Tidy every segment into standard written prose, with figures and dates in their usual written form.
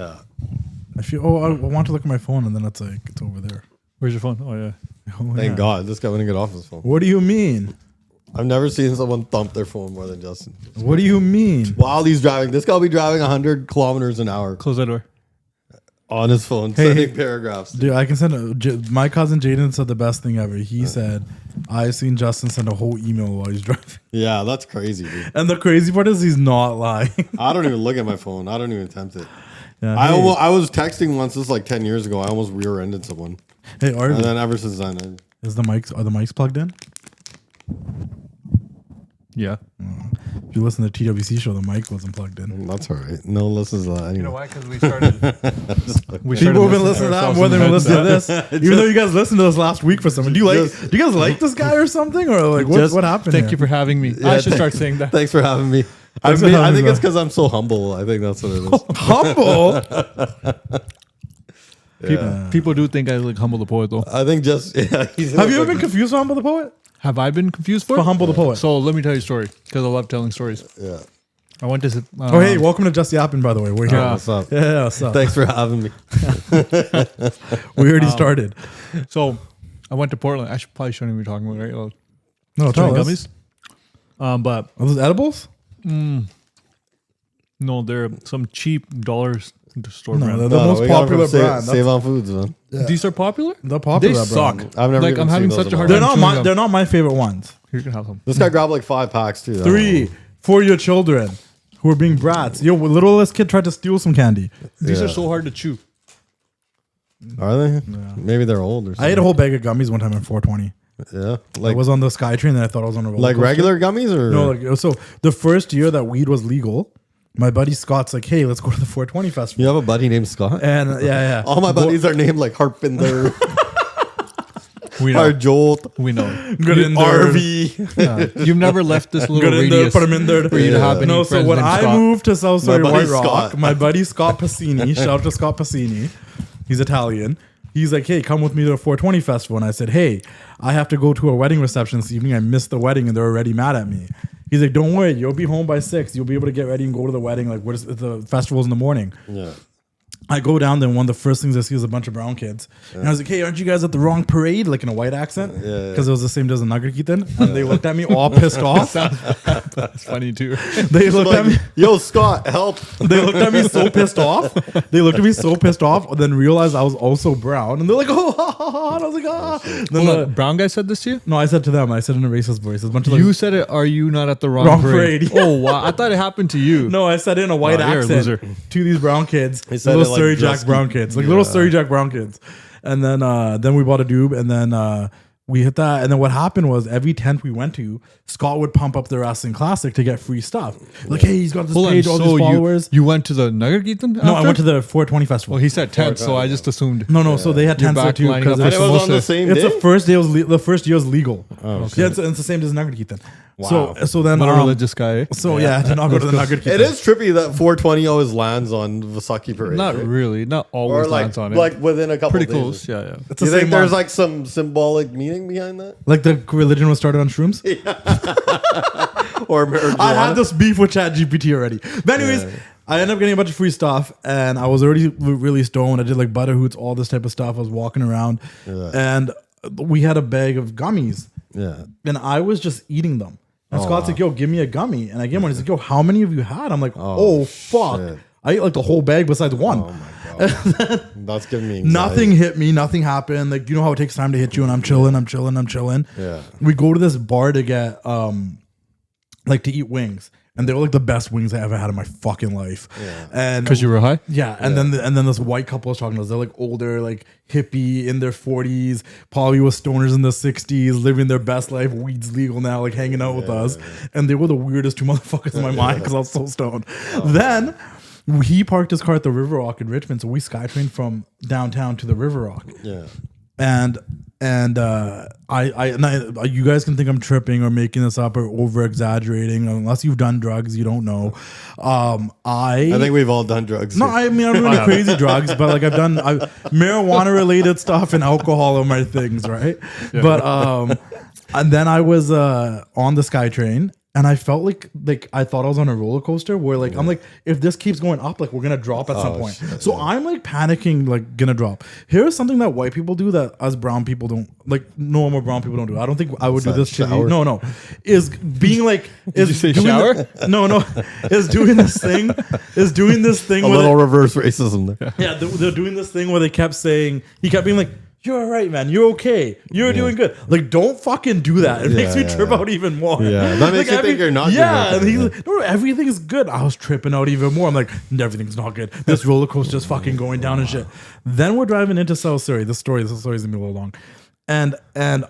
Yeah. I feel. Oh, I want to look at my phone, and then it's like it's over there. Where's your phone? Oh yeah. Oh, Thank yeah. God. This guy wouldn't get off his phone. What do you mean? I've never seen someone thump their phone more than Justin. What do you mean? While he's driving. This guy will be driving 100 kilometers an hour Close that door. on his phone, Hey, sending hey. paragraphs. Dude, I can send. My cousin Jaden said the best thing ever. He said, "I've seen Justin send a whole email while he's driving." Yeah, that's crazy, dude. And the crazy part is he's not lying. I don't even look at my phone. I don't even attempt it. Yeah, I was texting once. This is like 10 years ago. I almost rear-ended someone. Hey, Arby, And then ever since then, are the mics plugged in? Yeah. If you listen to the TWC show, the mic wasn't plugged in. that's all right. No one listens to that anyway. You know why? Because we started. People have been listening to that more than we listen to this. Even though you guys listened to this last week for something. Do you guys like this guy or something? Or like what happened? Thank you for having me. I should start saying that. Thanks for having me. I Thanks for having think me, it's bro. because I'm so humble. I think that's what it is. Humble. People do think I look Humble the Poet though. I think just Have you ever been confused for Humble the Poet? Have I been confused for For it? Humble the Poet. So let me tell you a story because I love telling stories. Yeah. I went to. Oh, hey, welcome to Just Yappin, by the way. We're here. Yeah. What's up? Yeah, what's up? Thanks for having me. We already started. So I went to Portland. I should probably shouldn't be talking about it, right? No, tell us. Gummies. But Are those edibles? no, they're some cheap dollars store No, brand. they're the most we got 'em popular from brand. Save on Foods, man. These are popular. The popular They suck. brand. I've never Like even I'm having seen those such a in hard my They're time. not chewing my. them. They're not my favorite ones. You can have some. This guy grabbed like 5 packs too. 3 for your children who are being brats. Yo, littlest kid tried to steal some candy. These Yeah. are so hard to chew. Are they? Maybe they're old or something. I ate a whole bag of gummies one time at 420. Yeah. I Like was on the SkyTrain and I thought I was on a roller like coaster. regular gummies or No, like, so the first year that weed was legal, my buddy Scott's like, "Hey, let's go to the 420 festival." you have a buddy named Scott? And yeah. All my buddies are named like Harpinder, We know. Harjolt, We know. Good in there. RV. You've never left this little Good in there, radius put him in there. for you to have any No, so friends when named I Scott. moved to South Surrey buddy White Rock, Scott. my buddy Scott Passini, shout out to Scott Passini, he's Italian. He's like, "Hey, come with me to the 420 festival." And I said, "Hey, I have to go to a wedding reception this evening. I missed the wedding and they're already mad at me." He's like, "Don't worry, you'll be home by 6. You'll be able to get ready and go to the wedding. Like, the festival's in the morning." Yeah. I go down there and one of the first things I see is a bunch of brown kids. And I was like, "Hey, aren't you guys at the wrong parade?" Like in a white accent. Yeah. Because it was the same day as the Nugget Keaton. And they looked at me all pissed off. That's funny too. They looked at me. Like, yo, Scott, help. They looked at me so pissed off. They looked at me so pissed off, and then realized I was also brown. And they're like, "Oh," ha, ha, ha. And I was like, "Ah." Then Hold on, brown guy said this to you? no, I said to them, I said in a racist voice, a bunch of like, You said it. Are you not at the wrong, Wrong parade? parade. Oh wow! I thought it happened to you. no, I said it in a white Wow, you're a accent loser. to these brown kids, said little it like Surrey Jack Dusty. brown kids, like little Surrey Jack brown kids. And then we bought a doob, and then we hit that. And then what happened was every tent we went to, Scott would pump up the Wrestling Classic to get free stuff. Like, "Hey, he's got this Hold on. page, all So these followers." you went to the Nugget Keaton? No, I went to the 420 festival. Well, he said tent, so I just assumed. No, so they had You're tents there back too lining because up And it was on the same it's day? the first day. The first year was legal. Yeah, it's the same day as Nugget Keaton. Wow. So then What a religious guy. Eh? So yeah, I did not go to the Nugget Keaton. It is trippy that 420 always lands on Vasaki Parade. Not right? really. Not Or always like, lands on it. like within a couple Pretty days. close. Yeah, yeah. It's Do the you think same there's month. like some symbolic meaning behind that? Like the religion was started on shrooms. Or marijuana? I had this beef with ChatGPT already. But anyways, I ended up getting a bunch of free stuff, and I was already really stoned. I did like butter hoots, all this type of stuff. I was walking around, and we had a bag of gummies, Yeah. and I was just eating them. And Scott's like, "Yo, give me a gummy," and I gave him one. He's like, "Yo, how many of you had?" I'm like, "Oh, fuck." shit. I ate like the whole bag besides one. Oh my God. That's giving me anxiety. Nothing hit me. Nothing happened. Like, you know how it takes time to hit you, and I'm chilling. Yeah. We go to this bar to get like to eat wings, and they were like the best wings I ever had in my fucking life. Yeah. And Because you were high? yeah, and then this white couple was talking to us. They're like older, like hippie in their 40s, probably was stoners in the 60s, living their best life. Weed's legal now, like hanging out with us, and they were the weirdest two motherfuckers in my mind because I was so stoned. Then he parked his car at the River Rock in Richmond, so we SkyTrained from downtown to the River Rock. Yeah. And you guys can think I'm tripping or making this up or over exaggerating. Unless you've done drugs, you don't know. I think we've all done drugs. No, here. I mean, I'm doing the crazy drugs, but like I've done marijuana related stuff and alcohol are my things, right? Yeah. But and then I was on the SkyTrain And I felt like I thought I was on a roller coaster where like I'm like, if this keeps going up, like we're gonna drop at some point. Shit, so I'm like panicking, like gonna drop. Here's something that white people do that us brown people don't, like normal brown people don't do. I don't think I would do this to you. No. Is being like Did you say shower? No. Is doing this thing. Is doing this thing A where little reverse racism there. yeah, they're doing this thing where they kept saying, he kept being like, you're all right, man. You're okay. You're doing good. Like, don't fucking do that. It makes me trip out even more. Yeah, that makes you think you're not doing Yeah, and okay. he's like, no, everything's good. I was tripping out even more. I'm like, everything's not good. This roller coaster's fucking going down and shit. Then we're driving into South Surrey. This story's gonna be a little long. And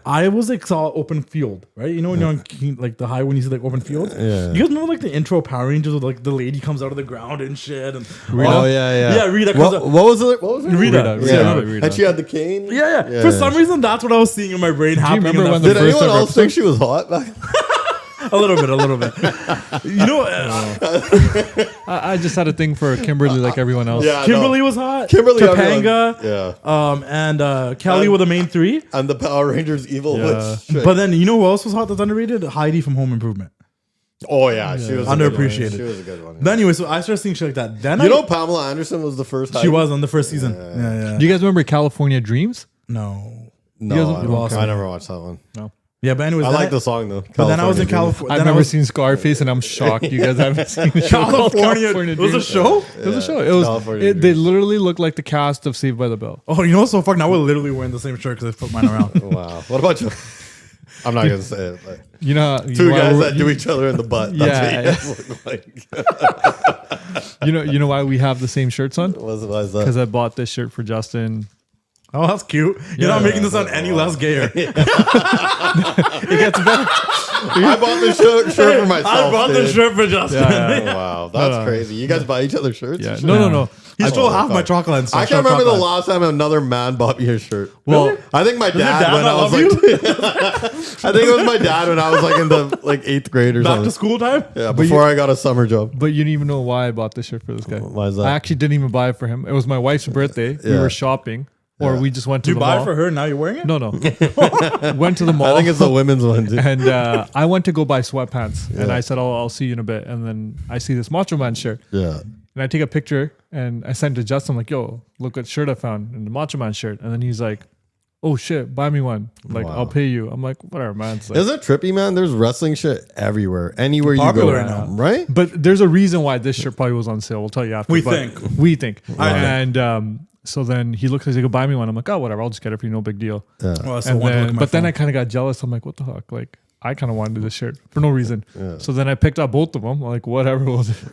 I was like saw open field, right? You know when you're on like the highway when you see like open fields? Yeah. You guys remember like the intro Power Rangers with like the lady comes out of the ground and shit and Oh yeah. Yeah, Rita comes What out. was it? What was it? Rita. Yeah. Rita. And she had the cane. Yeah. For some reason, that's what I was seeing in my brain happening. remember in when that the Did first anyone ever else think she was hot back? a little bit. You know, I just had a thing for Kimberly like everyone else. Yeah, Kimberly was hot. Kimberly, Topanga. everyone- And Kelly were the main three. And the Power Rangers evil Yeah. witch. chick. But then you know who else was hot that's underrated? Heidi from Home Improvement. Oh yeah, she was Underappreciated. A good one. She was a good one. But anyway, so I started seeing shit like that. Then You know, Pamela Anderson was the first. she was on the first season. Yeah. Do you guys remember California Dreams? No. No, You guys- I, you don't- lost I me. never watched that one. No. Yeah, but anyways, I then like the song though. But then I was in California California. I've never seen Scarface, and I'm shocked you guys haven't seen the show called California. It was a Dreams. show? It was a show. It was. California They Dreams. literally looked like the cast of Saved by the Bell. Oh, you know what's so fuck? Now we're literally wearing the same shirt because I flipped mine around. Dreams. Wow. What about you? I'm not gonna say it. But You know, two guys that do each other in the butt. That's Yeah. what you guys look like. you know why we have the same shirts on? Why is that? Because I bought this shirt for Justin. Oh, that's cute. You're not making this sound any less gayer. It gets better. I bought this shirt for myself. I bought the dude. shirt for Justin. Yeah. Oh, wow, that's No. crazy. You guys buy each other shirts? Yeah. and shit? No. He stole half my fuck. chocolate and stuff. I can't remember the chocolate. last time another man bought me a shirt. Well, I think my Does your dad, dad when not I was love like, you? I think it was my dad when I was like in the like 8th grade or Back something. to school time? Yeah, before I got a summer job. but you didn't even know why I bought this shirt for this guy. Why is that? I actually didn't even buy it for him. It was my wife's birthday. We Yeah. were shopping, or we just went to You the buy mall. it for her and now you're wearing it? No. Went to the mall. I think it's the women's one too. and I went to go buy sweatpants, and I said, "Oh, I'll see you in a bit." And then I see this Macho Man shirt, Yeah. and I take a picture and I send it to Justin. I'm like, "Yo, look what shirt I found in the Macho Man shirt." And then he's like, "Oh shit, buy me one. Like, Wow. I'll pay you." I'm like, "Whatever, man." It's like, Isn't it trippy, man? There's wrestling shit everywhere, anywhere you Popular go, right now. right? but there's a reason why this shirt probably was on sale. We'll tell you after. We but think. We think. I think. And so then he looks, he's like, "Buy me one." I'm like, "Oh, whatever. I'll just get it for you. No big deal." Yeah. Well, that's the And one to look then, at my but then phone. I kind of got jealous. I'm like, "What the fuck?" Like, I kind of wanted this shirt for no reason. So then I picked up both of them. I'm like, whatever,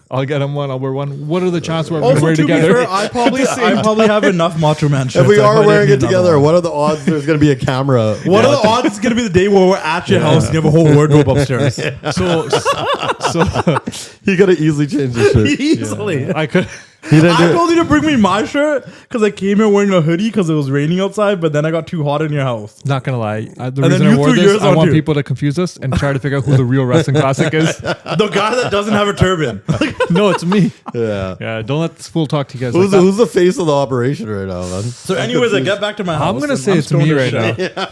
I'll get them one. I'll wear one. What are the chances we're going to Also, wear to be together? fair, I probably have enough Macho Man shirts. If we I are probably wearing need it another together, one. what are the odds there's going to be a camera? What are the odds it's going to be the day where we're at your house and you have a whole wardrobe upstairs? so You got to easily change the shirt. Easily. I could. I told you to bring me my shirt because I came here wearing a hoodie because it was raining outside, but then I got too hot in your house. Not gonna lie, the then reason you I wore threw this, yours I on want too. people to confuse us and try to figure out who the real wrestling classic is. The guy that doesn't have a turban. No, it's me. Yeah. Yeah, don't let this fool talk to you guys. Who's, like that. who's the face of the operation right now, man? So anyways, I get back to my house. I'm gonna and say it's stoned me as right shit. now.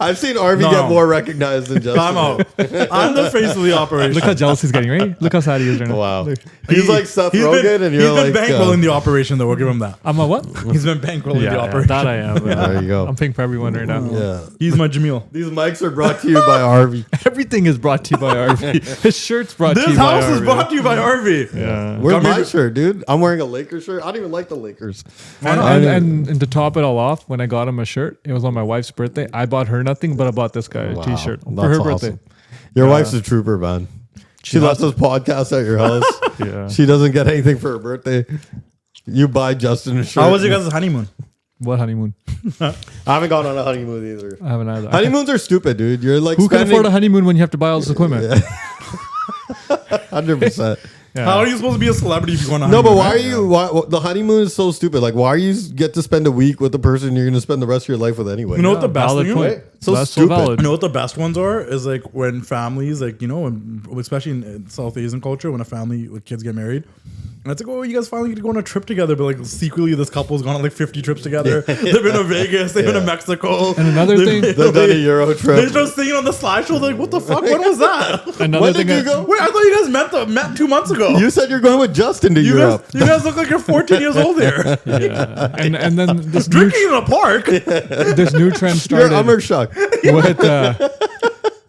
I've seen RV No. get more recognized than Justin. I'm out. I'm the face of the operation. Look how jealous he's getting, right? Look how sad he is right now. Wow. Look. He's like Seth Rogen, and you're he's like... been bankrolling the operation, though. We'll give him that. I'm a what? He's been bankrolling the Yeah, operation. that I am. There you go. I'm paying for everyone right now. Yeah. He's my Jamil. These mics are brought to you by RV. Everything is brought to you by RV. His shirt's brought to This you by house is RV. brought to you by RV. Yeah. Where's Got me my the- shirt, dude? I'm wearing a Lakers shirt. I don't even like the Lakers. And to top it all off, when I got him a shirt, it was on my wife's birthday. I bought her nothing, but I bought this guy a Wow. t-shirt for That's her awesome. birthday. Your wife's a trooper, man. She lets us podcast at your house. Yeah. She doesn't get anything for her birthday. You buy Justin a shirt. How was your guys' honeymoon? What honeymoon? I haven't gone on a honeymoon either. I haven't either. Honeymoons are stupid, dude. You're like Who can spending afford a honeymoon when you have to buy all this equipment? 100%. Yeah. How are you supposed to be a celebrity if you go on a No, honeymoon? but why are right? you? Why the honeymoon is so stupid? Like, why are you get to spend a week with the person you're going to spend the rest of your life with anyway? You know what the best valid thing point. is? Right? So That's so stupid. valid. You know what the best ones are? Is like when families, like, you know, especially in South Asian culture, when a family, like kids get married. And it's like, oh, you guys finally get to go on a trip together. But like secretly, this couple's gone on like 50 trips together. They've been to Vegas. They've been to Mexico. And another thing, They've done a Euro They're trip. just singing on the slideshow. Like, what the fuck? When was that? another When thing, did you go? Wait, I thought you guys met 2 months ago. You said you're going with Justin to Europe. You guys look like you're 14 years old here. yeah, and then this new, Drinking in a park. this new trend You're started Ummer Shuck. with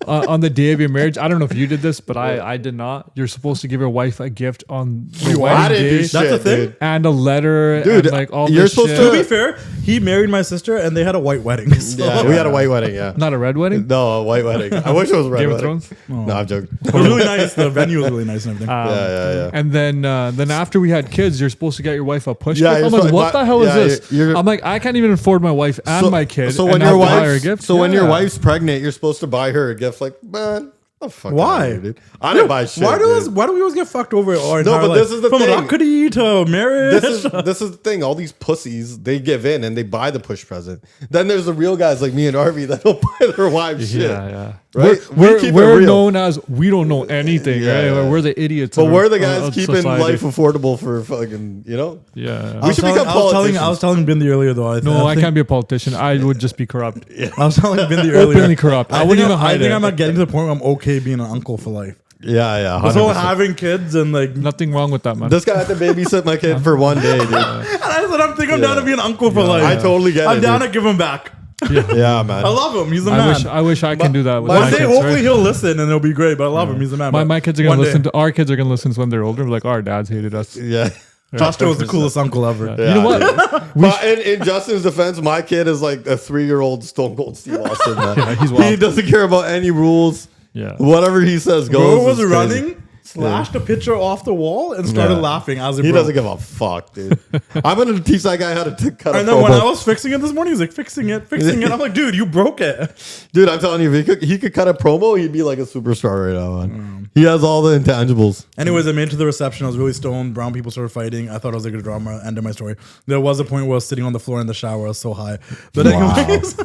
on the day of your marriage. I don't know if you did this, but I did not. You're supposed to give your wife a gift on the I wedding didn't do day shit, That's the thing? dude. and a letter, Dude, and like all you're this supposed shit. to To be fair, he married my sister and they had a white wedding. So Yeah, we had a white wedding, yeah. Not a red wedding. No, a white wedding. I wish it was a red Game of wedding. Thrones. No, I'm joking. it was really nice. The venue was really nice and everything. Yeah. And then after we had kids, you're supposed to get your wife a push Yeah, gift. you're I'm like, supposed- what the hell is yeah, this? you're- I'm like, I can't even afford my wife and my kid. So and when now your buy her a wife's gift. so when your Yeah. wife's pregnant, you're supposed to buy her a gift. Like, man, the fuck Why? outta here, dude. I didn't buy shit. Why dude. do we always get fucked over our No, entire but this life? is the From thing. Rakudi to marriage. This is the thing. All these pussies, they give in and they buy the push present. Then there's the real guys like me and Harvey that don't buy their wives shit. Yeah. Right? We're, keep it we're real. known as we don't know anything, Yeah, right? yeah. We're the idiots. But of- we're the guys of keeping society. life affordable for fucking, you know? Yeah. We should become politicians. I was telling Bindi earlier though. No, I can't be a politician. I would just be corrupt. I was telling Bindi earlier. Openly corrupt. I wouldn't even hide I think it. I'm not getting to the point where I'm okay being an uncle for life. Yeah. So 100%. having kids and like, Nothing wrong with that, man. This guy had to babysit my kid for one day, dude. and I said I'm down to be an uncle for life. I totally get I'm it. down dude. to give him back. Yeah, man. I love him. He's the I man. wish I can do that with One my day, kids. hopefully Right? he'll listen and it'll be great. But I love him. He's the man. My kids are gonna One listen day. to our kids are gonna listen when they're older. Like our dads hated us. Yeah. Joshua was the coolest uncle ever. You know what? But in Justin's defense, my kid is like a 3-year-old Stone Cold Steve Austin, man. Yeah, he's He wild. doesn't care about any rules. Yeah. Whatever he says goes. Bro was It's crazy. running, slashed a picture off the wall, and started Yeah. laughing as it He broke. doesn't give a fuck, dude. I'm gonna teach that guy how to cut a And then when promo. I was fixing it this morning, he's like, fixing it. I'm like, dude, you broke it. Dude, I'm telling you, if he could cut a promo, he'd be like a superstar right now, man. He has all the intangibles. Anyways, I made it to the reception. I was really stoned. Brown people started fighting. I thought I was like a drama. End of my story. There was a point where I was sitting on the floor in the shower. I was so high. But anyways,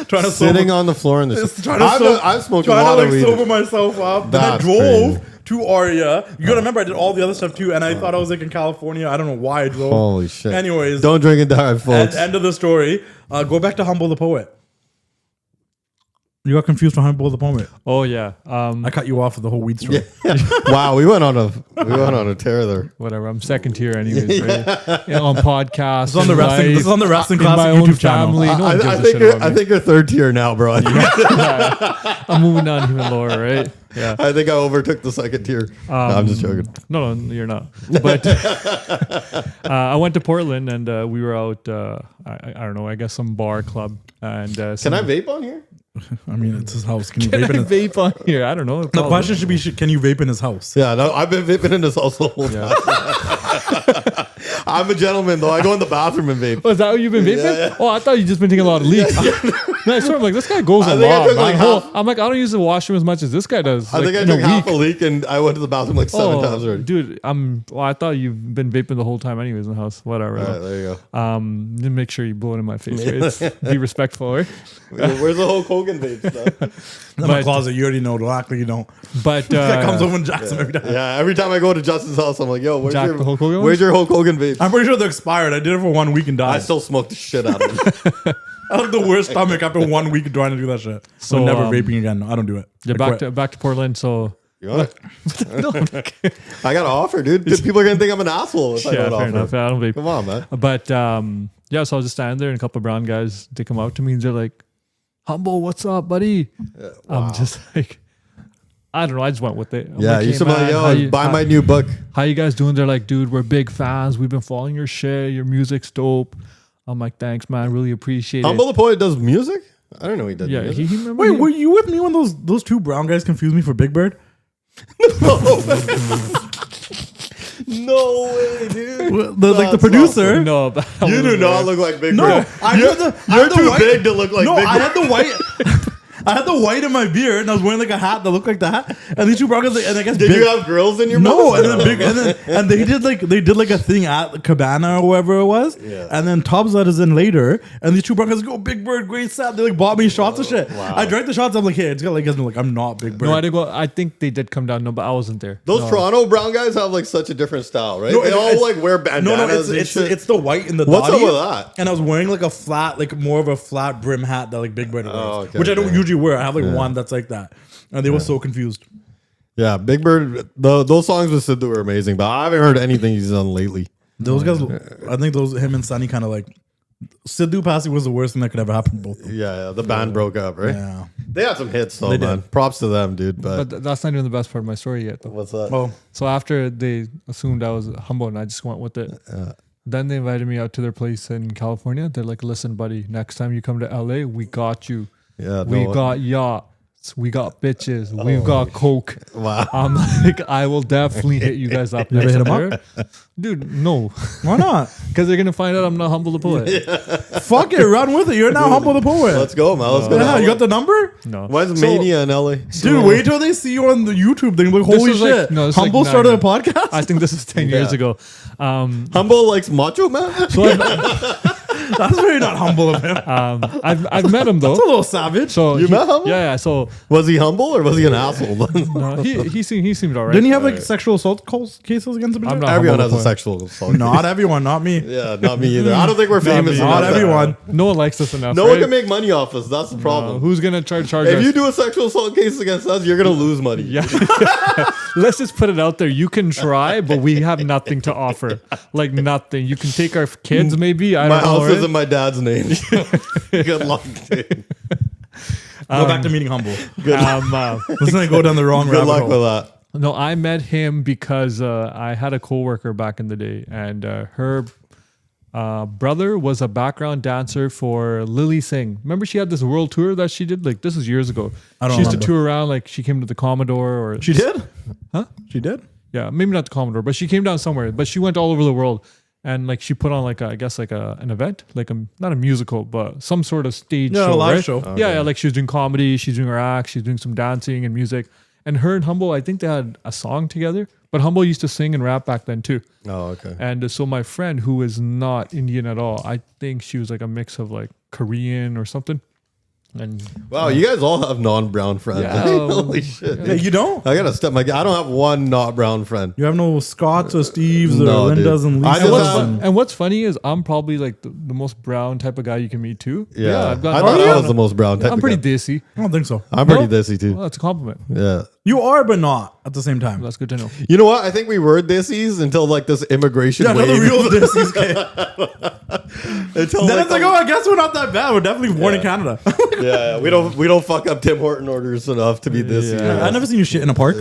trying to Sitting sober, on the floor in the trying to I've smoked a trying lot to of like weed. sober myself up. Then I That's drove crazy. to Aria. You gotta remember, I did all the other stuff too, and I thought I was like in California. I don't know why I drove. Holy shit. Anyways, Don't drink and drive, folks. end of the story. Go back to Humble the Poet. You got confused from Humble the Poet. Oh yeah. I cut you off with the whole weed story. Wow, we went on a tear there. Whatever. I'm second tier anyways. Right? Yeah, on podcasts. This is on the wrestling. This is on the wrestling in my classic own YouTube channel. family. No one gives I a think shit you're, about I me. think you're third tier now, bro. I'm moving on even lower, right? Yeah. I think I overtook the second tier. No, I'm just joking. No, you're not. But I went to Portland and we were out. I don't know. I guess some bar club. And Can I vape on here? I mean, it's his house. Can you Can I vape in his vape on here? I don't know. The question should be, can you vape in his house? Yeah, no, I've been vaping in this house the whole time. I'm a gentleman, though. I go in the bathroom and vape. Oh, is that what you've been vaping? Yeah. Oh, I thought you just been taking a lot of leaks. No, I swear, I'm like, this guy goes a I think I lot. took, like, man. half- I'm like, I don't use the washroom as much as this guy does. I like, think I in took half week. a leak and I went to the bathroom like 7 times already. Dude, I thought you've been vaping the whole time anyways in the house. Whatever. All right, there you go. Then make sure you blow it in my face, right? Be respectful, right? Where's the Hulk Hogan vape stuff? In my closet. You already know. Don't act like you don't. But That comes over and jacks him every time. Yeah, every time I go to Justin's house, I'm like, yo, where's Jack your the Hulk Hogan where's your Hulk Hogan vape? I'm pretty sure they're expired. I did it for 1 week and I died. still smoke the shit out of it. I have the worst stomach after 1 week trying to do that shit. So So, never vaping again. No, I don't do it. yeah, I quit. back to Portland. So You want it? I got to offer, dude. People are gonna think I'm an asshole if I yeah, don't fair offer. enough. I don't vape. Come on, man. But yeah, so I was just standing there and a couple of brown guys, they come out to me and they're like, Humble, what's up, buddy? Wow. I'm just like, I don't know. I just went with it. I'm Yeah, like, you "Hey, should be like, man, yo, buy my new book. How you guys doing? They're like, dude, we're big fans. We've been following your shit. Your music's dope. I'm like, thanks, man. Really appreciate Humble it. the Poet does music? I don't know he does Yeah, music. he remember. Wait, he- were you with me when those two brown guys confused me for Big Bird? No way, dude. Like the producer. no, but You do not look like Big No, Bird. I You're, had the- I you're had the too white- big to look like No, Big I Bird. had the white. I had the white in my beard, and I was wearing like a hat that looked like that. And these two brown guys, and I guess Did you have girls in your no, mouth? and then big, and they did like a thing at Cabana or wherever it was. Yeah. And then Tubbs let us in later, and these two brown guys go, Big Bird, great set. They like bought me shots of shit. Wow. I drank the shots. I'm like, hey, it's got like, I'm not Big Bird. No, I didn't go. I think they did come down. No, but I wasn't there. Those Toronto brown guys have like such a different style, right? No, they all like wear bandanas it's the white in the What's body. up with that? And I was wearing like a flat, like more of a flat brim hat that like Big Bird wears, okay, which I don't usually wear. I have like one that's like that, and they were so confused. Yeah, Big Bird. Those songs with Sidhu were amazing, but I haven't heard anything he's done lately. Those guys, I think him and Sunny kind of like Sidhu passing was the worst thing that could ever happen to both of them. Yeah, the band broke up, right? Yeah. They had some hits though, They man. did. Props to them, dude. But But, that's not even the best part of my story yet, though. what's that? Oh, So after they assumed I was humble and I just went with it, then they invited me out to their place in California. They're like, listen, buddy, next time you come to LA, we got you. Yeah, We no- got yachts. We got bitches. We've got coke. Wow. I'm like, I will definitely hit you guys up. You ever next hit 'em time there. Dude, no. why not? Because they're going to find out I'm not humble to poet. Fuck it, run with it. You're now humble the poet. Let's go, man. Let's go. Yeah, you got the number? No. When's So- Mania in LA? Dude, wait till they see you on the YouTube thing. Like, holy is like- shit. no, this is like Humble started a 9 podcast? I think this is 10 years ago. Humble likes Macho Man? So That's very not humble of him. I've met him, though. It's a little savage. So You met him? Yeah. So Was he humble or was he an asshole? no, he seemed all right. Didn't he have like sexual assault cases against him? I'm not Everyone humble has a to poet. sexual assault. Not everyone, not me. Yeah, not me either. I don't think we're famous enough. Not everyone. No one likes us enough. No right? one can make money off us. That's the problem. Who's gonna charge If us? you do a sexual assault case against us, you're gonna lose money. Yeah. Let's just put it out there. You can try, but we have nothing to offer. Like nothing. You can take our kids, maybe. I My don't know. house right? isn't my dad's name. Good luck, dude. Go back to meeting humble. Let's not go down the wrong Good rabbit luck hole. with that. No, I met him because I had a coworker back in the day, and her brother was a background dancer for Lily Singh. Remember, she had this world tour that she did. Like this was years ago. I don't She used to remember. tour around. Like she came to the Commodore, or She did? Huh? She did? Yeah, maybe not the Commodore, but she came down somewhere. But she went all over the world, and like she put on like I guess like an event, like not a musical, but some sort of stage Yeah, show, a live right? show. Yeah, like she was doing comedy, she's doing her act, she's doing some dancing and music. And her and Humble, I think they had a song together. But Humble used to sing and rap back then too. Oh, okay. And so my friend, who is not Indian at all, I think she was like a mix of like Korean or something. And Wow, you guys all have non-brown friends. Yeah. Holy shit. Yeah, you don't? I gotta step my. I don't have one not brown friend. You have no Scotts or Steves No, or Lindas dude. and I Lisas. just what's, have- and what's funny is I'm probably like the most brown type of guy you can meet too. Yeah, I've got, I thought I was the most brown type. I'm of pretty guy. dissy. I don't think so. I'm pretty No? dissy too. Well, that's a compliment. Yeah. You are, but not at the same time. That's good to know. You know what? I think we were dissies until like this immigration Yeah, wave. no, the real dissies came. Until, Then like, it's like, oh, I guess we're not that bad. We're definitely born in Canada. yeah, we don't fuck up Tim Horton orders enough to be dissy. Yeah. I've never seen you shit in a park.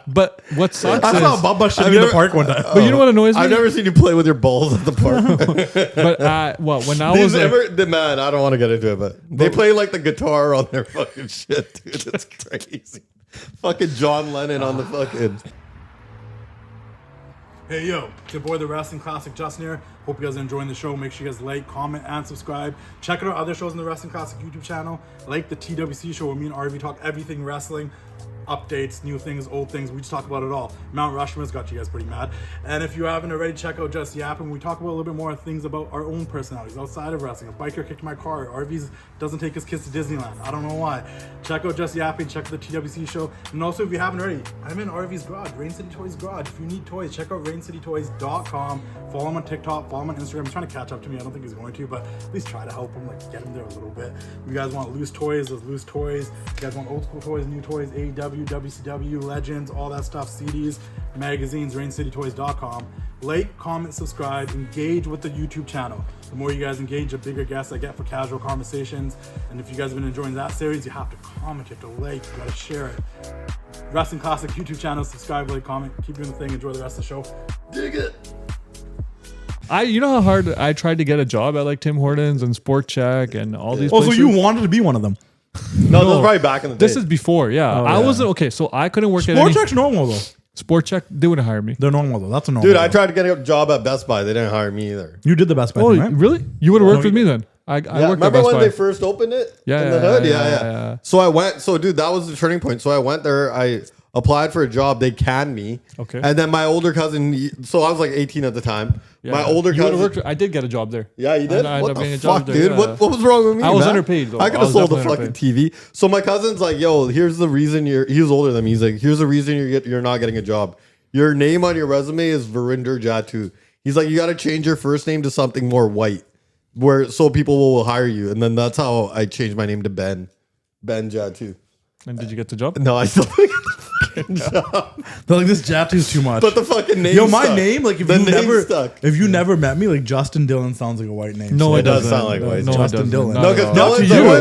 But what sucks I is, saw Bubba shitting in the never- park one time. but you know what annoys me? I've never seen you play with your balls at the park. But when I These was like, the man, I don't want to get into it, but they play like the guitar on their fucking shit, dude. It's crazy. Fucking John Lennon on the fucking. Hey yo, it's your boy the Wrestling Classic Justin here. Hope you guys are enjoying the show. Make sure you guys like, comment, and subscribe. Check out our other shows on the Wrestling Classic YouTube channel, like the TWC Show where me and RV talk everything wrestling, updates, new things, old things. We just talk about it all. Mount Rushmore's got you guys pretty mad. And if you haven't already, check out Just Yappin. We talk about a little bit more things about our own personalities outside of wrestling. A biker kicked my car. RV's doesn't take his kids to Disneyland. I don't know why. Check out Just Yapping. Check out the TWC Show. And also, if you haven't already, I'm in RV's garage, Rain City Toys garage. If you need toys, check out raincitytoys.com. Follow him on TikTok. Follow him on Instagram. He's trying to catch up to me. I don't think he's going to, but at least try to help him, like get him there a little bit. If you guys want loose toys, there's loose toys. If you guys want old school toys, new toys, AEW, WCW, Legends, all that stuff, CDs, magazines, raincitytoys.com. Like, comment, subscribe, engage with the YouTube channel. The more you guys engage, the bigger guests I get for casual conversations. And if you guys have been enjoying that series, you have to comment, you have to like, you gotta share it. Wrestling Classic YouTube channel, subscribe, like, comment, keep doing the thing, enjoy the rest of the show. Dig it! you know how hard I tried to get a job at like Tim Hortons and Sport Check and all these Oh, so places? you wanted to be one of them. No, this was probably back in the day. This is before, yeah. I yeah. wasn't okay, so I couldn't work at Sport any Check's normal though. Sport Check. They wouldn't hire me. They're normal though. That's a normal. Dude, I tried to get a job at Best Buy. They didn't hire me either. You did the Best Buy Oh, thing, right? really? You would have worked with me then? I worked at remember Best when Buy. they first opened it Yeah, in the yeah, hood? yeah, Yeah. yeah. So I went. So dude, that was the turning point. So I went there. I applied for a job. They canned me. Okay. And then my older cousin. So I was like 18 at the time. Yeah. My older You would've cousin. worked. I did get a job there. Yeah, you did. I ended What up the getting a job fuck, there, dude? yeah. What was wrong with me? I was man? underpaid, though. I could I have was sold the definitely fucking TV. So my cousin's like, "Yo, here's the reason you're." He was older than me. He's like, "Here's the reason you're not getting a job. Your name on your resume is Verinder Jatu." He's like, "You got to change your first name to something more white, so people will hire you." And then that's how I changed my name to Ben Jatu. And did you get the job? No, I still didn't get the fucking job. They're like, this Jatu's too much. But the fucking name. Yo, my stuck. name, like The name stuck. if you never met me, like Justin Dillon sounds like a white name. No, So it It does doesn't. sound like white. No, it Justin doesn't. Dillon. Not No, at because all.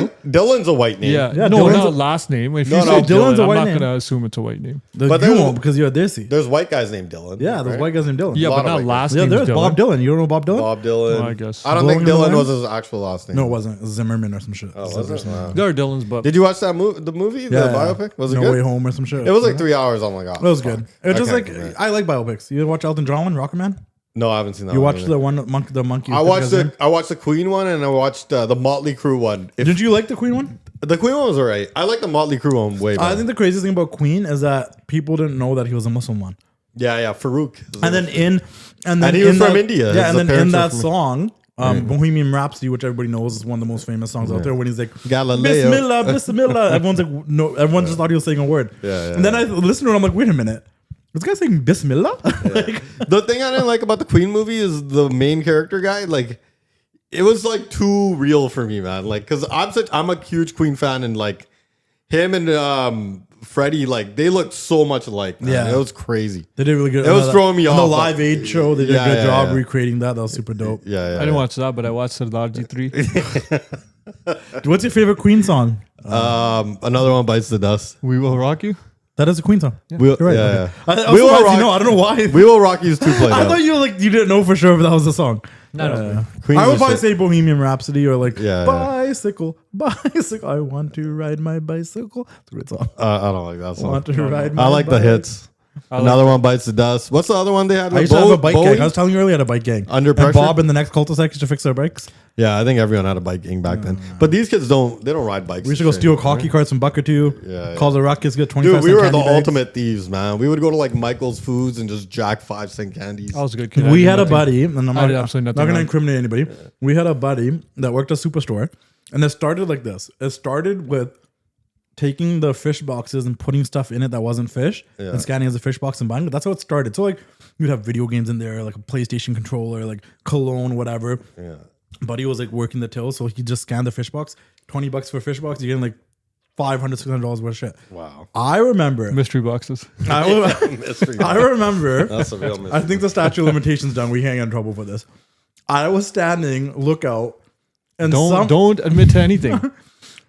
Not to Dylan's a white name. Yeah, Yeah, no, Dylan's not a- last name. If No, you no, say Dylan's a Dylan, white I'm not name. gonna assume it's a white name. But But you there's- won't because you're a Desi. There's white guys named Dylan. Yeah, there's right? white guys named Dylan. Yeah, lot but of not white last Yeah, name. there's Dylan. Bob Dylan. You don't know Bob Dylan? Bob Dylan. Oh, I guess. I don't think Blowing in the Dylan was wind? his actual last name. No, it wasn't. It was Zimmerman or some shit. Oh, was it? Wow. There are Dylans, but Did you watch that the movie, the biopic? Was it No good? Way Home or some shit. It was like 3 hours. Oh my god, It was good. It was just I like can't commit. I like biopics. You watch Elton John one, Rocket Man? No, I haven't seen that. You one watched either. the one the monkey. I watched the Queen one and I watched the Motley Crue one. Did you like the Queen one? The Queen one was alright. I like the Motley Crue one way better. I think the craziest thing about Queen is that people didn't know that he was a Muslim one. yeah, Farouk. And then And he was from India. Yeah, His and then in parents were that from- song, Bohemian Rhapsody, which everybody knows is one of the most famous songs out there, when he's like Galileo. Bismillah, Bismillah. Everyone's like, no, everyone just thought he was saying a word. Yeah, And then I listened to it, I'm like, wait a minute. This guy's saying Bismillah? Like, The thing I didn't like about the Queen movie is the main character guy. Like, it was like too real for me, man. Like, because I'm a huge Queen fan, and like him and Freddie, like they looked so much alike. Man. Yeah. It was crazy. they did really good. It was throwing me on off. the Live Aid show, they did Yeah, a good yeah, job yeah. recreating that. That was super dope. Yeah, I didn't watch that, but I watched Sardarji 3. What's your favorite Queen song? Another one bites the dust. We Will Rock You. That is a Queen song. We'll, You're right. yeah, Okay. yeah. I was We Will surprised Rock- you know. I don't know why. We Will Rock You's two play. I thought you you didn't know for sure if that was the song. No. Queen's I would the probably shit. say Bohemian Rhapsody or like Yeah, yeah. bicycle. I want to ride my bicycle. It's a great song. I don't like that I song. want to ride my I like the bike. hits. Another one bites the dust. What's the other one they had? I used to have a bike gang. I was telling you earlier, I had a bike gang. Under And Pressure? Bob and the next cul-de-sac used to fix their bikes. Yeah, I think everyone had a bike gang back then. But these kids don't ride bikes. We used to go steal hockey carts from Buck or two. Yeah, Call the Ruckus, get 25 Dude, we cent were the candy bags. ultimate thieves, man. We would go to like Michael's Foods and just jack 5-cent candies. I was a good kid. I We did had a nothing. buddy, and I'm I not, did absolutely not nothing going to wrong. incriminate anybody. We had a buddy that worked at Superstore, and it started like this. It started with taking the fish boxes and putting stuff in it that wasn't fish, and scanning as a fish box and buying it. That's how it started. So like you'd have video games in there, like a PlayStation controller, like Cologne, whatever. Yeah. Buddy was like working the till, so he just scanned the fish box. $20 for a fish box, you're getting like $500, $600 worth of shit. Wow. I remember. Mystery boxes. Mystery. I remember. That's a real mystery. I think the statute of limitations done. We hang in trouble for this. I was standing lookout, and Don't admit to anything.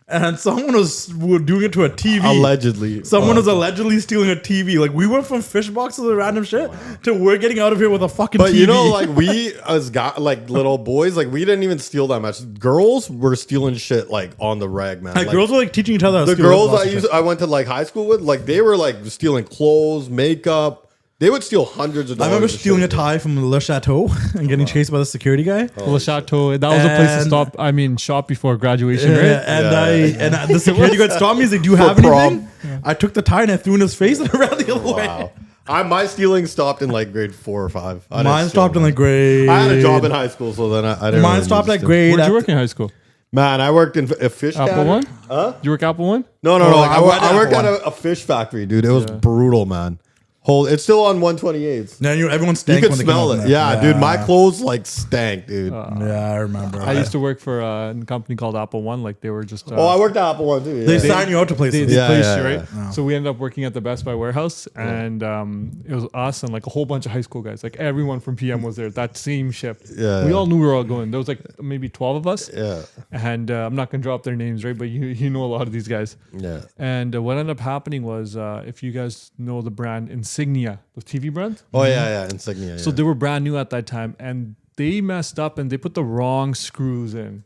and someone was doing it to a TV. Allegedly. Someone was allegedly stealing a TV. Like we went from fish boxes and random shit to we're getting out of here with a fucking But TV. you know, like we as like little boys, like we didn't even steal that much. Girls were stealing shit like on the rag, man. Like, girls were like teaching each other. How to the steal girls lots of shit. I went to like high school with, like they were like stealing clothes, makeup. They would steal hundreds of I dollars. remember of stealing a shit. tie from Le Chateau and getting chased by the security guy. Le Chateau. That was a place to And- stop. I mean, shop before graduation, right? And the security guard stopped me. He's like, "Do you have prom. anything?" I took the tie and I threw it in his face and ran the other way. Wow. My stealing stopped in like grade 4 or 5. I didn't Mine steal stopped in much. like grade. I had a job in high school, so then I didn't. Mine really stopped need at to grade. Where'd you at- work in high school? Man, I worked in a fish Apple cannery. One? Huh? You work Apple One? No. Oh, Like, I worked at I worked at Apple a fish factory, dude. It was brutal, man. It's still on 128. Then everyone You stank could when they smell came it. out Yeah, dude. My clothes like stank, dude. Yeah, I remember. I used to work for a company called Apple One. Like they were just. I worked at Apple One too. Yeah. They sign you out to places. They Yeah, placed yeah, you, right? yeah. So we ended up working at the Best Buy warehouse, and it was us and like a whole bunch of high school guys. Like everyone from PM was there. That same shift. Yeah, we yeah. all knew we were all going. There was like maybe 12 of us, Yeah. and I'm not gonna drop their names, right? But you know a lot of these guys. Yeah. And what ended up happening was, if you guys know the brand Insignia, the TV brand. Oh yeah. Insignia. So they were brand new at that time, and they messed up and they put the wrong screws in.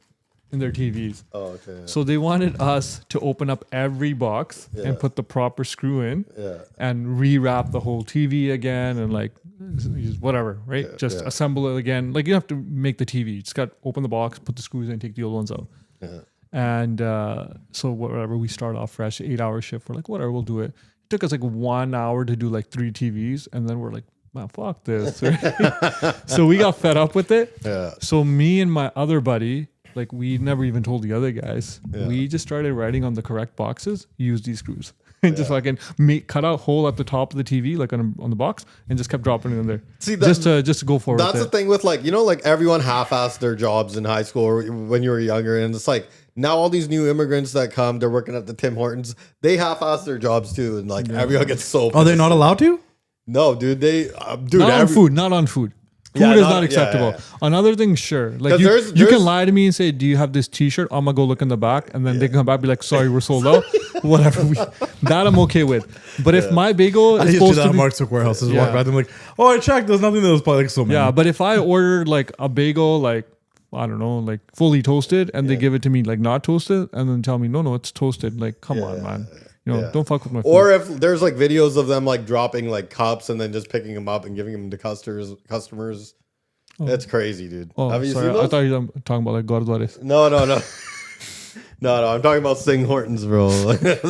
in their TVs. Oh, okay. Yeah. So they wanted us to open up every box and put the proper screw in and rewrap the whole TV again and like whatever, right? Just assemble it again. Like you have to make the TV. You just got to open the box, put the screws in, take the old ones out. Yeah. And so whatever, we start off fresh, 8-hour shift. We're like, whatever, we'll do it. It took us like 1 hour to do like 3 TVs. And then we're like, man, fuck this. Right? So we got fed up with it. Yeah. So me and my other buddy, like we never even told the other guys. Yeah. We just started writing on the correct boxes, use these screws. And just fucking cut out a hole at the top of the TV, like on the box, and just kept dropping it in there. See, just to go forward. That's the thing with like, you know, like everyone half-assed their jobs in high school or when you were younger. And it's like now all these new immigrants that come, they're working at the Tim Hortons. They half-ass their jobs too. And like everyone gets so pissed. Are they not allowed to? No, dude. Not on food. Food is not acceptable. On other things, sure. Like you can lie to me and say, "Do you have this T-shirt?" I'm gonna go look in the back, and then they can come back and be like, "Sorry, we're sold out." Whatever. That I'm okay with. But if my bagel is supposed to be Mark's warehouse, is walk by them like, "Oh, I checked. There's nothing that was probably like so many." Yeah, but if I ordered like a bagel, like I don't know, like fully toasted, and they give it to me like not toasted, and then tell me, "No, it's toasted." Like, come on, man. You know, don't fuck with my food. Or if there's like videos of them like dropping like cups and then just picking them up and giving them to customers. That's crazy, dude. Oh, have you seen those? I thought you were talking about like Gurdwaras. No. No, I'm talking about Singh Hortons, bro.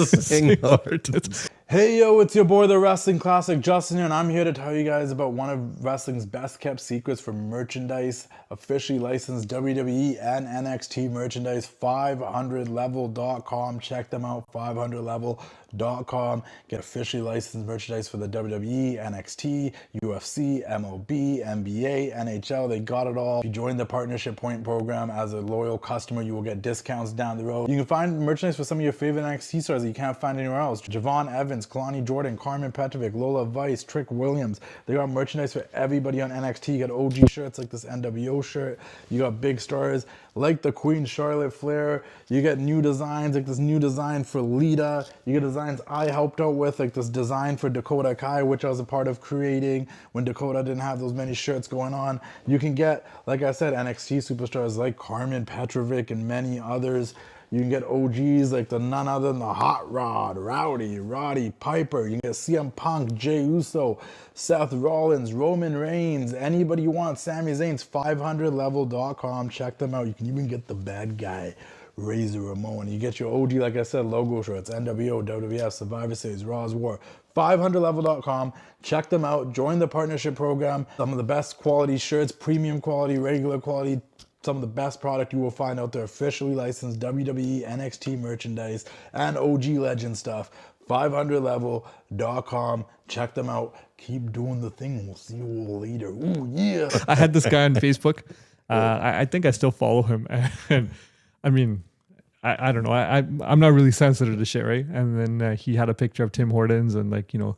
Singh Hortons. Hey, yo, it's your boy, the Wrestling Classic, Justin here, and I'm here to tell you guys about one of wrestling's best kept secrets for merchandise, officially licensed WWE and NXT merchandise, 500level.com. Check them out, 500level.com. Get officially licensed merchandise for the WWE, NXT, UFC, MLB, NBA, NHL. They got it all. If you join the Partnership Point program as a loyal customer, you will get discounts down the road. You can find merchandise for some of your favorite NXT stars that you can't find anywhere else. Javon Evans, Kalani Jordan, Carmen Petrovic, Lola Vice, Trick Williams. They got merchandise for everybody on NXT. You got OG shirts like this NWO shirt. You got big stars like the Queen Charlotte Flair. You get new designs like this new design for Lita. You get designs I helped out with, like this design for Dakota Kai, which I was a part of creating when Dakota didn't have those many shirts going on. You can get, like I said, NXT superstars like Carmen Petrovic and many others. You can get OGs like the none other than the Hot Rod, Roddy Piper. You can get CM Punk, Jey Uso, Seth Rollins, Roman Reigns, anybody you want. Sami Zayn's 500level.com. Check them out. You can even get the bad guy, Razor Ramon. You get your OG, like I said, logo shirts, NWO, WWF, Survivor Series, Raw's War. 500level.com. Check them out. Join the partnership program. Some of the best quality shirts, premium quality, regular quality. Some of the best product you will find out there, officially licensed WWE, NXT merchandise, and OG Legend stuff. 500level.com. Check them out. Keep doing the thing. We'll see you all later. Ooh, yeah. I had this guy on Facebook. I think I still follow him. And I mean, I don't know. I'm not really sensitive to shit, right? And then he had a picture of Tim Hortons and like, you know,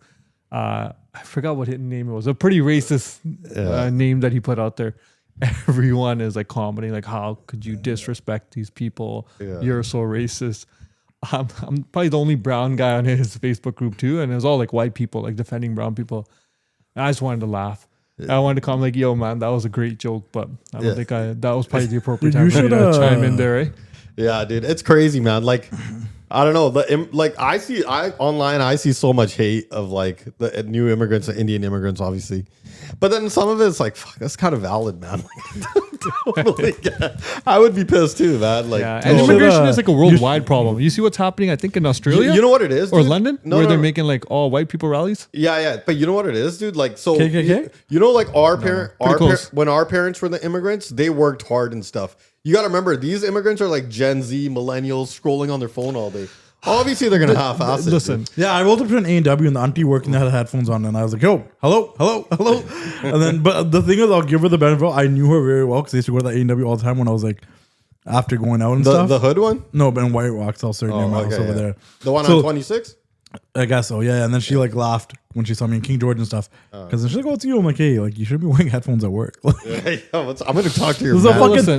I forgot what his name was. A pretty racist name that he put out there. Everyone is like commenting, like, how could you disrespect these people? You're so racist. I'm probably the only brown guy on his Facebook group too, and it was all like white people, like defending brown people. And I just wanted to laugh. I wanted to comment like, "Yo, man, that was a great joke," but I don't think that was probably the appropriate time for me to chime in there, right? Yeah, dude, it's crazy, man. Like, I don't know. I see so much hate of like the new immigrants, the Indian immigrants, obviously. But then some of it's like, fuck, that's kind of valid, man. Totally, I would be pissed too, man. Like, and immigration is like a worldwide problem. You see what's happening, I think, in Australia. You know what it is, or dude? London, where they're making like all white people rallies. Yeah. But you know what it is, dude? Like, so KKK? You know, like when our parents were the immigrants, they worked hard and stuff. You got to remember, these immigrants are like Gen Z millennials scrolling on their phone all day. Obviously, they're gonna half-ass it. Listen, yeah, I rolled up to an A&W and the auntie working there had headphones on, and I was like, "Yo, hello," and then, but the thing is, I'll give her the benefit. I knew her very well because I used to go to the A&W all the time when I was like, after going out and stuff. The hood one? No, but in White Rocks, I'll start near my house over there. The one on 26? I guess so, yeah. And then she like laughed when she saw me in King George and stuff. Because she's like, "Oh, it's you." I'm like, "Hey, like you should be wearing headphones at work." I'm gonna talk to your this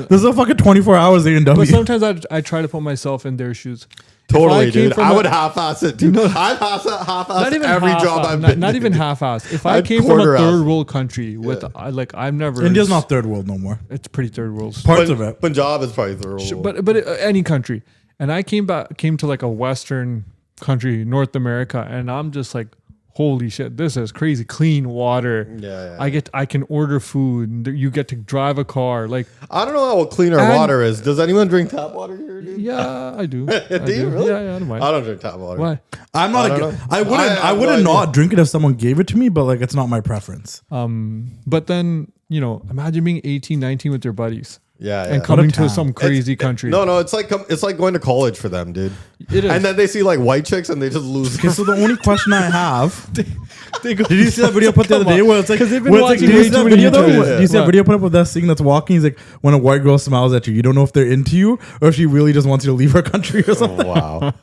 is a fucking 24 hours A&W. But sometimes I try to put myself in their shoes. Totally, I came dude. from I a- would half-ass it, dude. I've half-assed every job I've been. not even half-ass. If I I'd came from a quarter-ass. third world country with, I've never. India's not third world no more. It's pretty third world. Parts of it. Punjab is probably third world. But any country, and I came to like a Western country, North America, and I'm just like, holy shit, this is crazy. Clean water. Yeah. I can order food. You get to drive a car. Like, I don't know how clean our And- water is. Does anyone drink tap water here, dude? yeah, I do. Do you really? Yeah, I don't mind. I don't drink tap water. Why? I'm not. I don't know. I wouldn't. I I have wouldn't no not idea. drink it if someone gave it to me, but like it's not my preference. But then, imagine being 18, 19 with your buddies Yeah. and coming What a to time. some crazy country. No, it's like going to college for them, dude. It is. And then they see like white chicks and they just lose. Okay, so the only question I have. They go- Did you see that video I put the other day where it's like, 'Cause they've been where it's like, watching did you way see too that many video though? YouTubers. Do you see that What? video put up with that thing that's walking? He's like, when a white girl smiles at you, you don't know if they're into you or if she really just wants you to leave her country or something. Wow,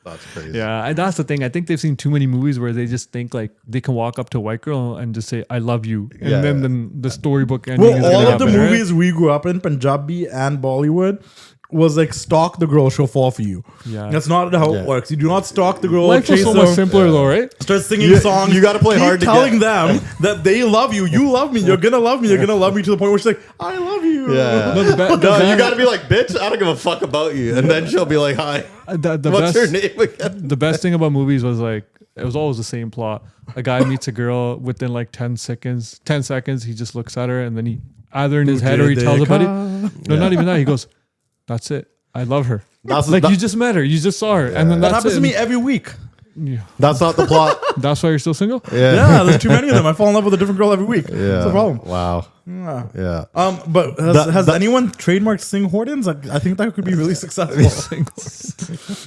that's crazy. Yeah, and that's the thing. I think they've seen too many movies where they just think like they can walk up to a white girl and just say "I love you," and Yeah. then the storybook ending. Well, is all gonna of the happen, right? movies we grew up in, Punjabi and Bollywood, was like stalk the girl, she'll fall for you. Yeah. That's not how Yeah. it works. You do not stalk the girl, Life was chase so her, much simpler though, right? start singing You- songs. you gotta play keep hard to telling get. them that they love you. You love me. You're gonna love me. You're gonna love me to the point where she's like, I love you. Yeah. No, the No, be- you got to be like, bitch, I don't give a fuck about you. And then she'll be like, hi. the What's best, your name again? The best thing about movies was like it was always the same plot. A guy meets a girl within like 10 seconds. 10 seconds, he just looks at her and then he either in his head or he tells a buddy. No, not even that. He goes, "That's it. I love her." That's Like that- you just met her, you just saw her, and then That that's happens it. to me every week. Yeah. That's not the plot. That's why you're still single. Yeah, there's too many of them. I fall in love with a different girl every week. That's the problem. Wow. Yeah. But has anyone trademarked Singh Hortons? I think that could be really successful.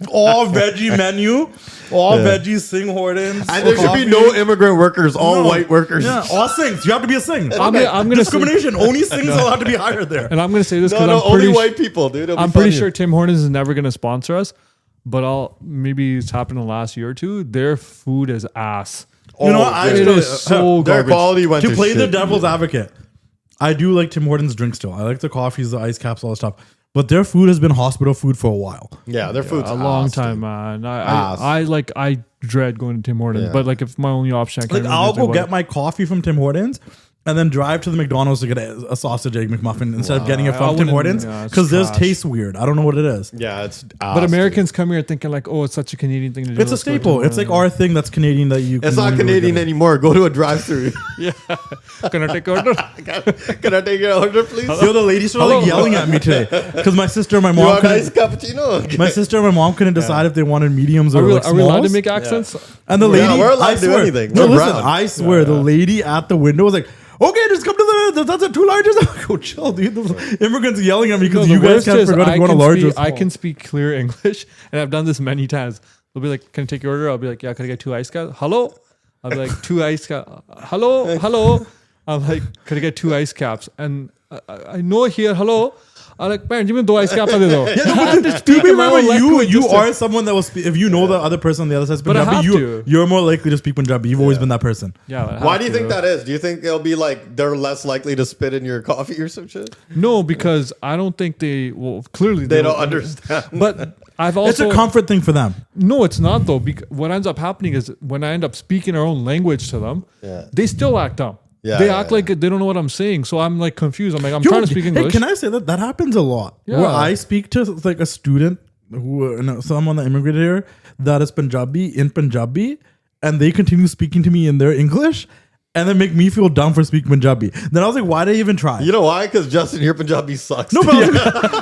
All veggie menu, all veggies, Singh Hortons. And there should be coffee. no immigrant workers, all No. white workers. Yeah, all Singhs. You have to be a Singh. I'm gonna Discrimination. Only Singhs are allowed to be hired there. And I'm gonna say this No, because no, I'm only pretty white people, dude. It'll be I'm pretty funny. sure Tim Hortons is never going to sponsor us, but maybe it's happened in the last year or two. Their food is ass. You know what? I It actually- is so Their garbage. quality went to to play the shit. devil's advocate, I do like Tim Hortons drink still. I like the coffees, the ice caps, all the stuff. But their food has been hospital food for a while. Yeah, their food's A long ass, time, dude. man. Ass. I dread going to Tim Hortons, Yeah. but like if my only option, I can't Like really I'll do go anything get about my coffee from Tim Hortons and then drive to the McDonald's to get a sausage egg McMuffin instead of getting it I from Tim wouldn't- Hortons yeah, it's because theirs trash. tastes weird. I don't know what it is. Yeah, it's ass, it. But Americans come here thinking like, oh, it's such a Canadian thing to do. It's a Let's go to staple. Tim It's like Hortons. our thing that's Canadian that you. dude. It's can not only really Canadian get it. anymore. Go to a drive-through. Can I take order? Can I take your order, please? Yo, the lady started like yelling at me today because my sister and my You mom want iced couldn't. cappuccino? My sister and my mom couldn't decide if they wanted mediums or Are we, like are we allowed to smalls. make accents? And the lady, Yeah, we're allowed I to do swear, anything. No, We're listen, brown. I swear, the lady at the window was like, "Okay, just come to that's a too large." I go, chill, dude. The immigrants yelling at me because No, you the guys worst can't is figure out if I you want a can large or speak- I small. can speak clear English, and I've done this many times. They'll be like, "Can I take your order?" I'll be like, "Yeah." Can I get 2 ice caps? Hello. I'll be like, 2 ice caps. Hello. I'm like, "Can I get 2 ice caps?" And I know here. Hello. I'm like, "Man, give me 2 ice caps." Do Do you remember you are someone that will speak if you know the other person on the other side speaks But I Punjabi, have you to. you're more likely to speak Punjabi. You've always been that person. Yeah. Why do you think that is? Do you think they'll be like they're less likely to spit in your coffee or some shit? No, because I don't think they. Well, clearly They don't understand. But I've also. It's a comfort thing for them. No, it's not though. Because what ends up happening is when I end up speaking our own language to them, Yeah. they still act dumb. Yeah, they yeah, act yeah. like they don't know what I'm saying. So I'm like confused. I'm like, I'm Yo, trying to speak English. Hey, can I say that happens a lot? Yeah. Where I speak to like a student someone that immigrated here that is Punjabi in Punjabi, and they continue speaking to me in their English, and then make me feel dumb for speaking Punjabi. Then I was like, why did I even try? You know why? Because Justin, your Punjabi sucks. no, but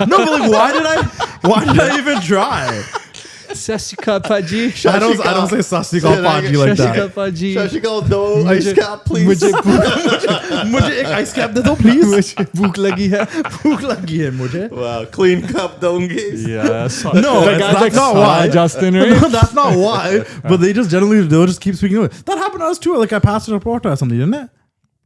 no, but like, why did I even try? Sasika Paji. I don't say Sastikal Paji like Sasika that. Paji. Shashikal, no ice cap, please. मुझे एक ice cap दे दो please. भूख लगी है. भूख लगी है मुझे. Wow, clean cup, donkeys. Yeah. No, that's not why. Justin, No, right? that's not why. But they just they'll just keep speaking. That happened to us too. Like I passed a protest or something, didn't it?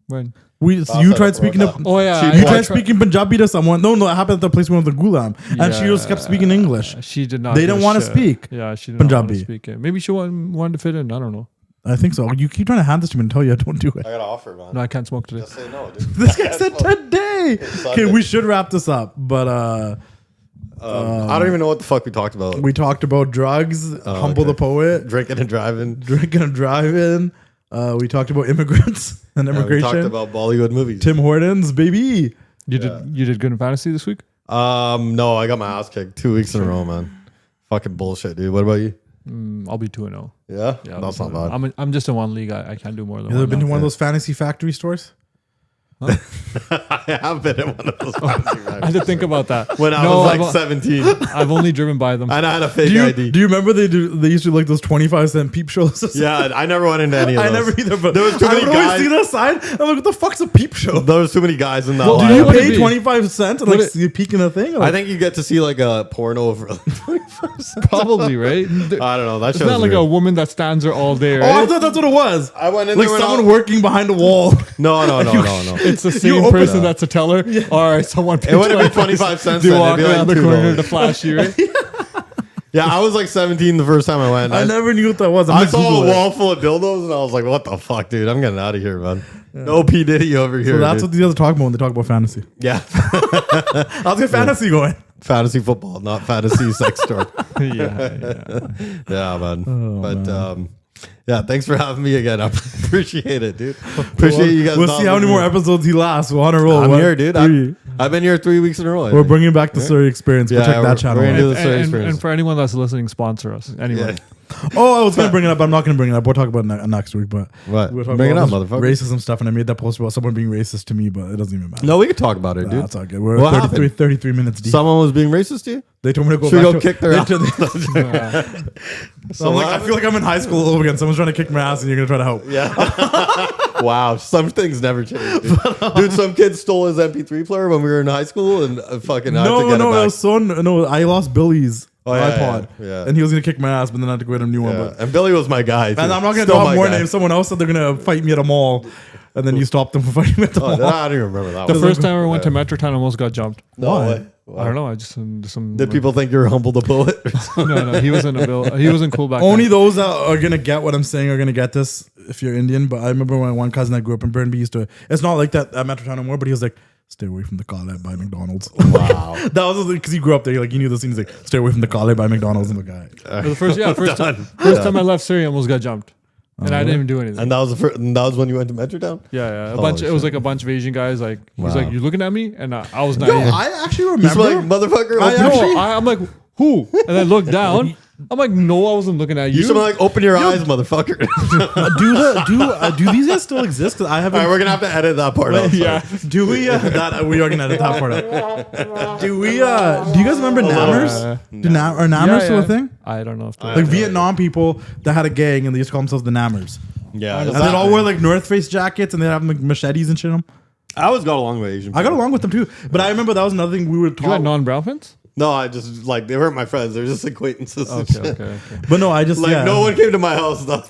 When? You at tried a speaking to Oh yeah. you tried speaking Punjabi to someone. No, it happened at the place we went to the Gulam, and she Yeah. just kept speaking English. She did not. They give didn't a wanna shit. speak Yeah, she didn't want Punjabi. to speak it. Maybe she wanted to fit in. I don't know. I think so. You keep trying to hand this to me and tell you I don't do it. I got an offer, man. No, I can't smoke today. Just say no, dude. This guy said today. Sunday. Okay, we should wrap this up, but I don't even know what the fuck we talked about. We talked about drugs, Humble the Poet, Drinking and driving. We talked about immigrants and We immigration. talked about Bollywood movies. Tim Hortons, baby. You did good in fantasy this week? No, I got my ass kicked 2 weeks in a row, man. Fucking bullshit, dude. What about you? I'll be 2-0. Yeah, Yeah, that's not bad. I'm just in one league. I can't do more than You ever one. been to one of those fantasy factory stores? I have been in one of those. I had to think about that. When I No, was like I've- 17, I've only driven by them. and I had a fake Do ID. you remember they used to do like those 25-cent peep shows? Yeah, I never went into any of those. I never either. But There was too I many would always guys. see that sign. I'm like, what the fuck's a peep show? There was too many guys in that Well, line. Do you would it pay be? 25 cents and Would like it- you peek in a thing? I think you get to see like a porno for like 25 cents. Probably, right? I don't know. That It's show's not like weird. a woman that stands there all day, Oh, I right? thought that's what it was. I went in Like there when someone I was- working behind a wall. No. It's the You same open person that's a teller. Or someone It wouldn't be 25 cents. They then. walk It'd be around like the $2. corner to flash you, right? Yeah, I was like 17 the first time I went. I never knew what that was. I'm I gonna saw Google a it. wall full of dildos and I was like, what the fuck, dude? I'm getting out of here, man. No P. Diddy over here. So that's dude. what these guys talk about when they talk about fantasy. Yeah. How's your fantasy going? Fantasy football, not fantasy sex store. yeah. Yeah, man. Oh, But yeah, thanks for having me again. I appreciate it, dude. Appreciate you guys. We'll see how many more episodes he lasts. We're on a roll. I'm What? here, dude. Three. I've been here 3 weeks in a row. I We're think. bringing back the Surrey experience. Yeah, Protect we're- that channel. we're gonna do the And, Surrey and, experience. and for anyone that's listening, sponsor us. Anyway. Yeah. Oh, I was going to bring it up. I'm not going to bring it up. We'll talk about it next week. But What? we were talking Bring it about up, this motherfucker. racism stuff, and I made that post about someone being racist to me, but it doesn't even matter. No, we could talk about it, Nah, dude. that's all good. We're What 33 minutes deep. Someone was being racist to you? They told me to go Should we back go to kick their they ass? told- So I'm like, I feel like I'm in high school all over again. Someone's trying to kick my ass, and you're going to try to help. Yeah. Wow. Some things never change. Dude, some kid stole his MP3 player when we were in high school and fucking I had to No, get no, it it back. was so no. I lost Billy's yeah, iPod, yeah. and he was gonna kick my ass, but then I had to go get a new one. Yeah. But And Billy was my guy. Too. and I'm not gonna Still drop my more guy. names. Someone else said they're gonna fight me at a mall, and then you stopped them from fighting me at the Oh, mall. I don't even remember that The one. first time I went to Metrotown, I almost got jumped. No Why? way. I don't know. I just some. Did people think you were humble the poet? No. He wasn't a bill. He wasn't cool back Only then. those that are gonna get what I'm saying are gonna get this if you're Indian. But I remember when one cousin that grew up in Burnaby used to. It's not like that at Metrotown anymore, but he was like, "Stay away from the Collet by McDonald's." Wow. That was because he grew up there. Like he knew the scene. He's like, "Stay away from the Collet by McDonald's." And the guy. But the first time I left Surrey, I almost got jumped, and I didn't even do anything. And that was the first, and that was when you went to Metrotown? Yeah. Oh, It was shit. like a bunch of Asian guys. Like he's Wow. like, "You looking at me?" And I was No, naive. I actually You remember. smell like motherfucker. I open- actually- I'm like, who? And I looked down. I'm like, no, I wasn't looking at you. you should like open your eyes, motherfucker. do these guys still exist? Because I haven't. All right, we're gonna have to edit that part out. yeah. Do we? We are gonna edit that part out. Do we? Do you guys remember Nammers? Are Nammers still a thing? I don't know if Like Vietnam people that had a gang and they used to call themselves the Nammers. Yeah. And they'd all wear like North Face jackets and they'd have like machetes and shit on them. I always got along with Asian I got along with them too. But I remember that was another thing we were you got taught. non-brown pants. No, I just like they weren't my friends. They're just acquaintances. and shit. Okay. But no, I just Like yeah. no one came to my house though.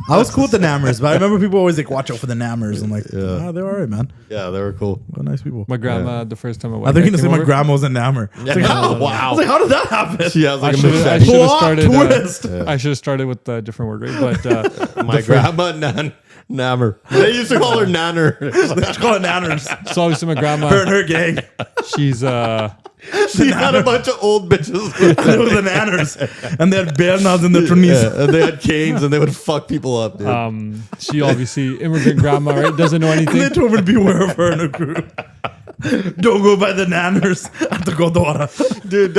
I was cool with the Nammers, but I remember people always like watch out for the Nammers. I'm like, Yeah. they're all right, man. Yeah, they were cool. What nice people. My grandma, the first time I I went, think you're gonna say came my over, grandma was a Nammer. It's like, how, Wow. I was like, how did that happen? She has I like a should have machete. Plot started. twist. I should have started with a different word, right? But My grandma Nammer. They used to call her Nanner. They just call it Nanners. so obviously my Her grandma, and her gang. she's She had a bunch of old bitches. And it was the Nanners. And they had bear nods in their 20s. Yeah, and they had canes and they would fuck people up, dude. she obviously immigrant grandma, right? Doesn't know And they anything. told me to beware of her in a group. Don't go by the Nanners at the Godora. Dude,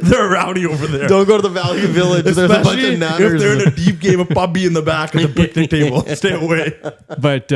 They're rowdy over there. don't go to the Valley Village. There's a bunch Especially of if nanners. they're in a deep game of puppy in the back at the picnic table. Stay away. But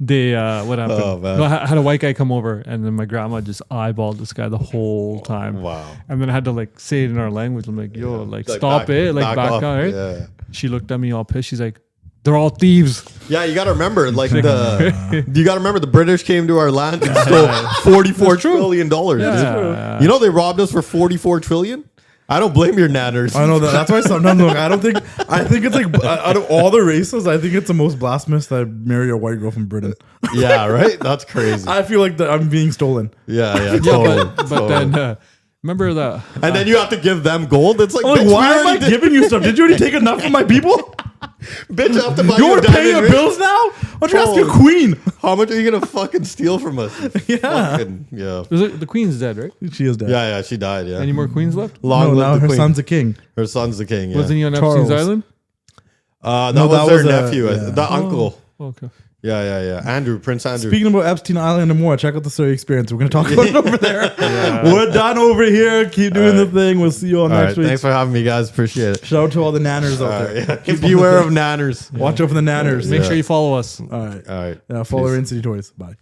they what happened? Oh, man. No, I had a white guy come over, and then my grandma just eyeballed this guy the whole time. Wow. And then I had to like say it in our language. I'm like, yo, like Like, stop it, like back off. down, right? Yeah. She looked at me all pissed. She's like, they're all thieves. Yeah, you got to remember, like you got to remember, the British came to our land and stole $44 trillion dollars. Yeah. Dude. You know they robbed us for $44 trillion. I don't blame your nanners. I know that. That's why sometimes look, I think it's like out of all the races, I think it's the most blasphemous that I marry a white girl from Britain. Yeah, right. That's crazy. I feel like that I'm being stolen. Yeah, Yeah, totally. but totally. then remember that? and then you have to give them gold. It's like, I'm like, bitch, we why am I already did- giving you stuff? Did you already take enough from my people? Bitch, I have to buy You you a want to pay diamond your ring? bills now? Why don't you ask Bro. your queen? How much are you gonna fucking steal from us? Yeah. Yeah. The queen's dead, right? She is dead. Yeah, she died. Yeah. Any more queens left? Long No, live now the her queen. son's a king. Her son's the king. Yeah. Wasn't he on Charles. Epstein's Island? That No, was that their was nephew, yeah. the uncle. Okay. Yeah. Andrew, Prince Andrew. Speaking about Epstein Island and more, check out the Surrey Experience. We're going to talk about it over there. We're done over here. Keep doing the thing. We'll see you all All next right, week. thanks for having me, guys. Appreciate it. Shout out to all the nanners out there. Yeah. Beware of nanners. Watch out for the nanners. Make sure you follow us. All right. All right. Follow Peace. her in City Toys. Bye.